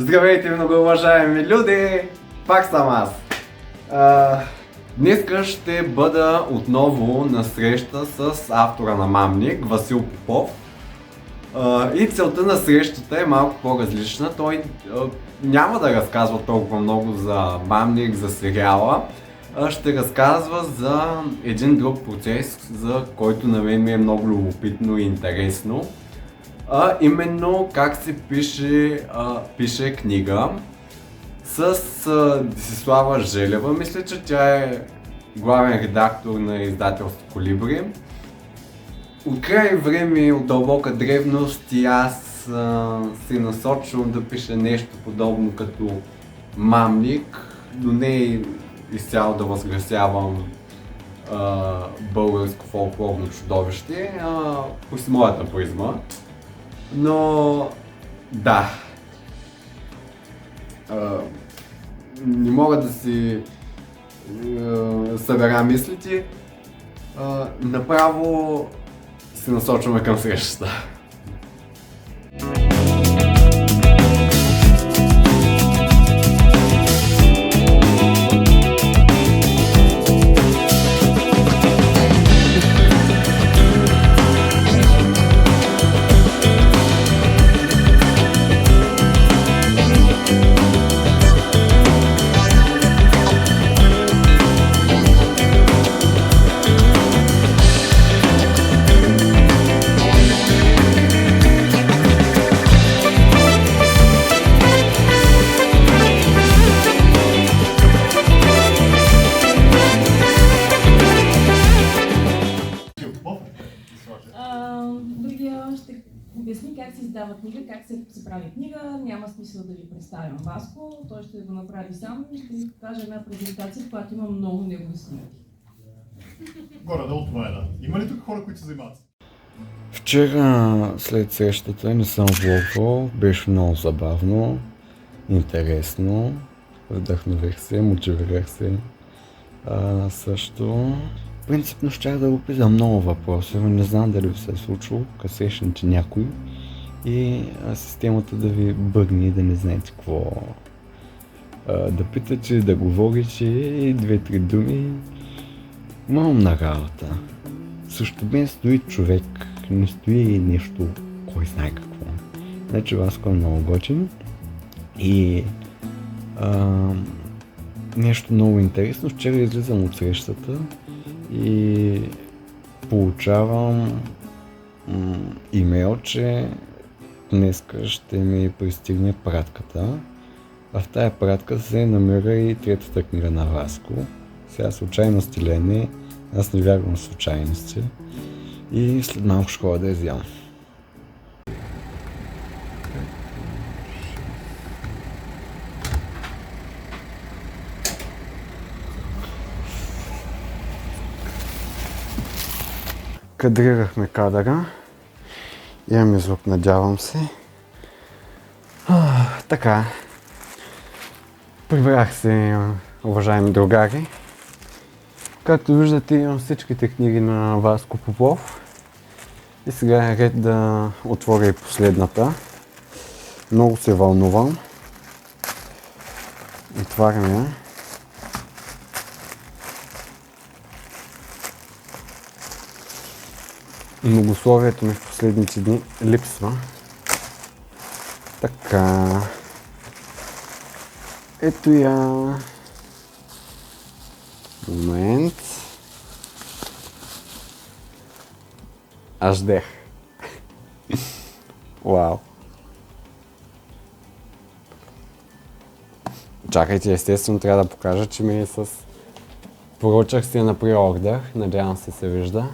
Здравейте, много уважаеми люди! Пак съм аз. Днеска ще бъда отново на среща с автора на Мамник, Васил Попов. И целта на срещата е малко по-различна. Той няма да разказва толкова много за Мамник, за сериала. Ще разказва за един друг процес, за който на мен ми е много любопитно и интересно. Именно как се пише книга с Десислава Желева. Мисля, че тя е главен редактор на издателство Колибри. От край време, от дълбока древност и аз се насочвам да пиша нещо подобно като Мамник, но не изцяло да възгласявам българско фолклорно чудовище, по моята призма. Но да, не мога да си събера мислите, направо се насочваме към срещата. Другия ще обясни как се издава книга, как се прави книга. Няма смисъл да ви представям Васко, той ще го направи сам и ще ви покаже една презентация, в която има много негови снимки. Горе-долу това е, да. Има ли тук хора, които се занимават? Вчера след срещата не съм влогвал, беше много забавно, интересно, вдъхнових се, мотивирах се. Също принципно щях да го питам много въпроси, но не знам дали се е случило, като срещнете някой и системата да ви бъгне и да не знаете какво да питате, да говорите и две-три думи. Малумна работа. Също мен стои човек, не стои нещо, кой знае какво. Значи Васко е много готин и нещо много интересно. Вчера излизам от срещата и получавам имейл, че днеска ще ми пристигне пратката. А в тая пратка се намира и третата книга на Васко. Сега случайности ли не, аз не вярвам в случайности. И след малко ще ходя да я взема. Кадрирахме кадъра. Имаме звук, надявам се. Така. Прибрах се, уважаеми другари. Както виждате, имам всичките книги на Васко Попов. И сега е ред да отворя и последната. Много се вълнувам. Отварям я. Многословието ми в последните дни липсва. Така. Ето я. Момент. Аж дех. Вау. Чакайте, естествено трябва да покажа, че ми е с... Поръчах си я на преордер. Надявам се вижда.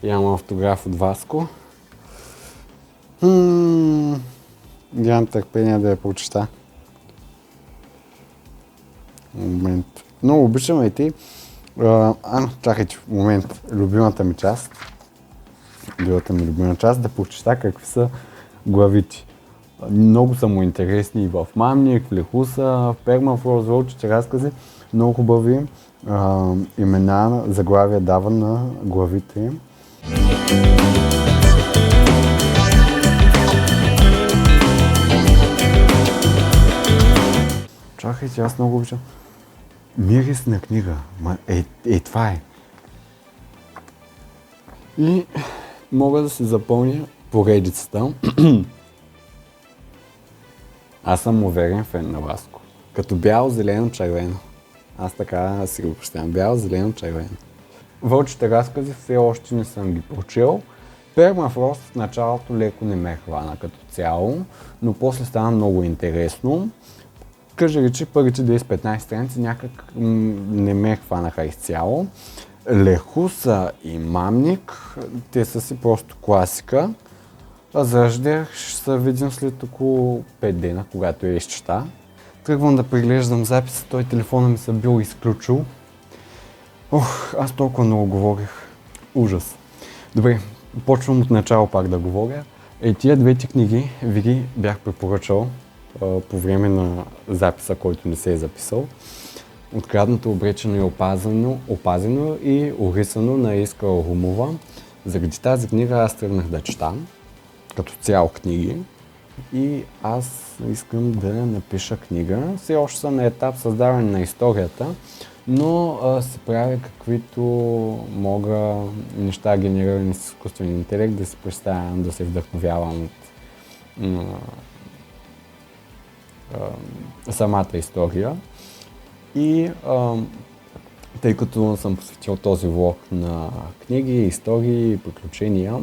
Имам автограф от Васко. Нямам търпение да я прочета. Момент. Много обичам и ти. Чакайте, момент. Любимата ми част. Любима част да прочета какви са главите. Много са му интересни и в Мамник, в Лехуса, в Пермафрост, Вълчите разкази. Много хубави имена, заглавия дава на главите им. Чакайте, аз много обичам. Мирис на книга. Това е. И мога да си запълня поредицата. Аз съм уверен фен на Васко. Като бяло, зелено, червено. Аз така си го представям. Бяло, зелено, червено. Вълчите разкази все още не съм ги прочел. Пермафрост в началото леко не ме хвана като цяло, но после стана много интересно. Кажа речи, първите 10-15 страници някак не ме хванаха изцяло. Лехуса и Мамник, те са си просто класика. А Заждер ще се видим след около 5 дена, когато я изчета. Тръгвам да преглеждам записа, той телефона ми се бил изключил. Аз толкова много говорих. Ужас. Добре, почвам от начало пак да говоря. Тия двете книги ви ги бях препоръчал по време на записа, който не се е записал. Откраднато, обречено и опазено и орисано на Искра Румова. Заради тази книга аз тръгнах да чета, като цяло книги. И аз искам да напиша книга. Все още съм на етап създаване на историята, но се правя каквито мога неща, генерирани с изкуствен интелект, да си представям, да се вдъхновявам от самата история. И тъй като съм посветил този влог на книги, истории, приключения,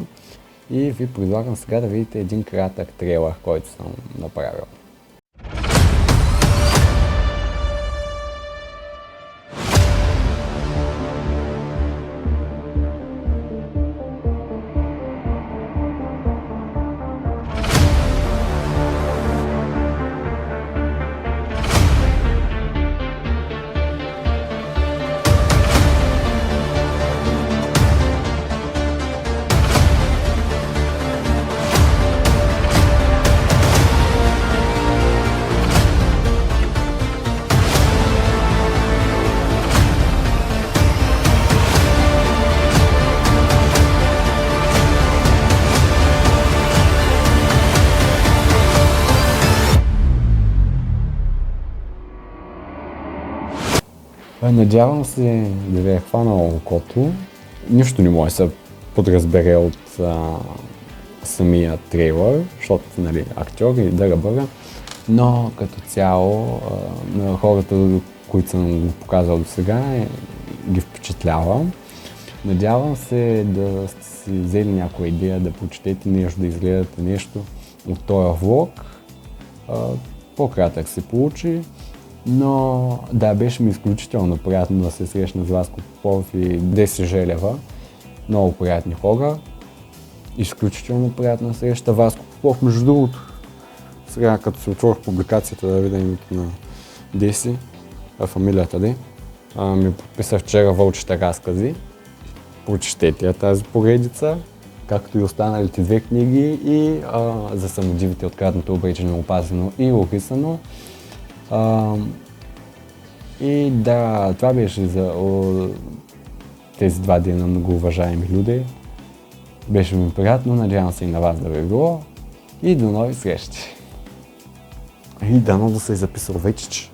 и ви предлагам сега да видите един кратък трейлър, който съм направил. Надявам се да ви е хванало окото. Нищо не може да се подразбере от самия трейлър, защото актьори да бъга, но като цяло на хората, които съм го показал до сега, ги впечатлява. Надявам се да сте си взели някоя идея, да прочетете нещо, да изгледате нещо от този влог. По-кратък се получи. Но да, беше ми изключително приятно да се срещна с Васко Попов и Деси Желева. Много приятни хора. Изключително приятна среща. Васко Попов, между другото, сега като се отворих публикацията да видя името на Деси, фамилията Ди, ми подписа вчера Вълчите разкази. Прочетете тази поредица, както и останалите две книги и за самодивите откраднато, обречено, опазено и описано. И да, това беше за тези 2 дена, много уважаеми люди. Беше ми приятно, надявам се и на вас да ви е било. И до нови срещи. И дано да се е записал вече.